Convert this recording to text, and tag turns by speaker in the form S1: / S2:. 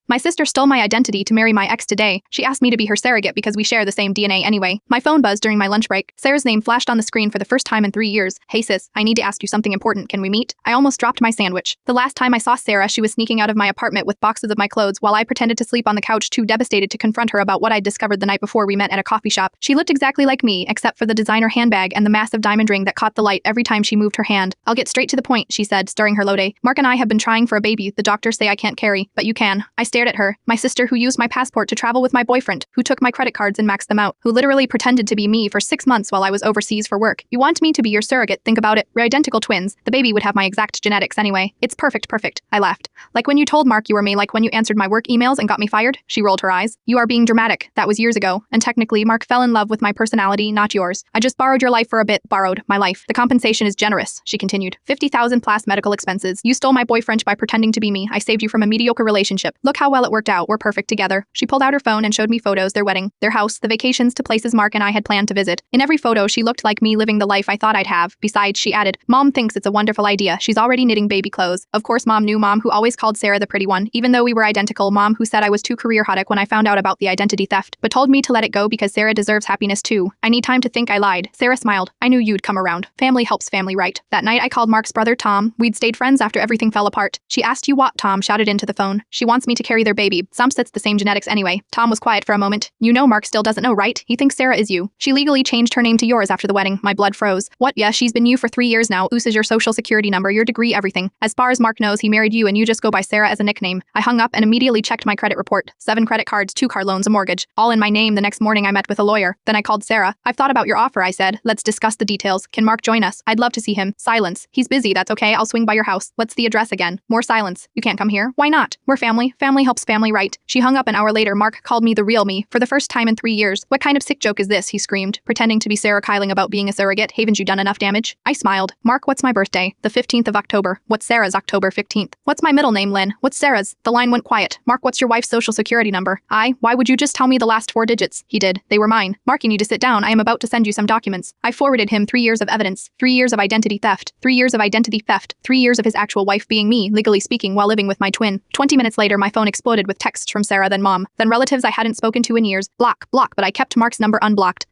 S1: My sister stole my identity to marry my ex today. She asked me to be her surrogate because we share the same DNA anyway. My phone buzzed during my lunch break. Sarah's name flashed on the screen for the first time in 3 years. Hey sis, I need to ask you something important. Can we meet? I almost dropped my sandwich. The last time I saw Sarah, she was sneaking out of my apartment with boxes of my clothes while I pretended to sleep on the couch, too devastated to confront her about what I'd discovered the night before we met at a coffee shop. She looked exactly like me, except for the designer handbag and the massive diamond ring that caught the light every time she moved her hand. I'll get straight to the point, she said, stirring her Lode. Mark and I have been trying for a baby. The doctors say I can't carry, but you can. I stared at her. My sister who used my passport to travel with my boyfriend, who took my credit cards and maxed them out, who literally pretended to be me for 6 months while I was overseas for work. You want me to be your surrogate? Think about it. We're identical twins. The baby would have my exact genetics anyway. It's perfect. I laughed. Like when you told Mark you were me, like when you answered my work emails and got me fired? She rolled her eyes. You are being dramatic. That was years ago. And technically, Mark fell in love with my personality, not yours. I just borrowed your life for a bit. Borrowed my life. The compensation is generous, she continued. 50,000 plus medical expenses. You stole my boyfriend by pretending to be me. I saved you from a mediocre relationship. Look how well it worked out. We're perfect together. She pulled out her phone and showed me photos, their wedding, their house, the vacations to places Mark and I had planned to visit. In every photo, she looked like me living the life I thought I'd have. Besides, she added, Mom thinks it's a wonderful idea. She's already knitting baby clothes. Of course, Mom knew. Mom who always called Sarah the pretty one, even though we were identical. Mom who said I was too career-hotic when I found out about the identity theft, but told me to let it go because Sarah deserves happiness too. I need time to think. I lied. Sarah smiled. I knew you'd come around. Family helps family, right? That night, I called Mark's brother, Tom. We'd stayed friends after everything fell apart. She asked you what? Tom shouted into the phone. She wants me to carry their baby. Some sets the same genetics anyway. Tom was quiet for a moment. You know Mark still doesn't know, right? He thinks Sarah is you. She legally changed her name to yours after the wedding. My blood froze. What? Yeah, she's been you for 3 years now. Is your social security number, your degree, everything. As far as Mark knows, he married you and you just go by Sarah as a nickname. I hung up and immediately checked my credit report. 7 credit cards, 2 car loans, a mortgage. All in my name. The next morning I met with a lawyer. Then I called Sarah. I've thought about your offer, I said. Let's discuss the details. Can Mark join us? I'd love to see him. Silence. He's busy. That's okay. I'll swing by your house. What's the address again? More silence. You can't come here? Why not? We're family. Family helps family, right? She hung up. An hour later, Mark called me the real me. For the first time in 3 years. What kind of sick joke is this? He screamed, pretending to be Sarah kiling about being a surrogate. Haven't you done enough damage? I smiled. Mark, what's my birthday? The 15th of October. What's Sarah's? October 15th. What's my middle name? Lynn. What's Sarah's? The line went quiet. Mark, what's your wife's social security number? Why would you just tell me the last 4 digits? He did. They were mine. Mark, you need to sit down. I am about to send you some documents. I forwarded him 3 years of evidence. 3 years of identity theft. 3 years of identity theft. 3 years of his actual wife being me, legally speaking, while living with my twin. 20 minutes later, my phone exploded with texts from Sarah, then Mom, then relatives I hadn't spoken to in years. Block, but I kept Mark's number unblocked.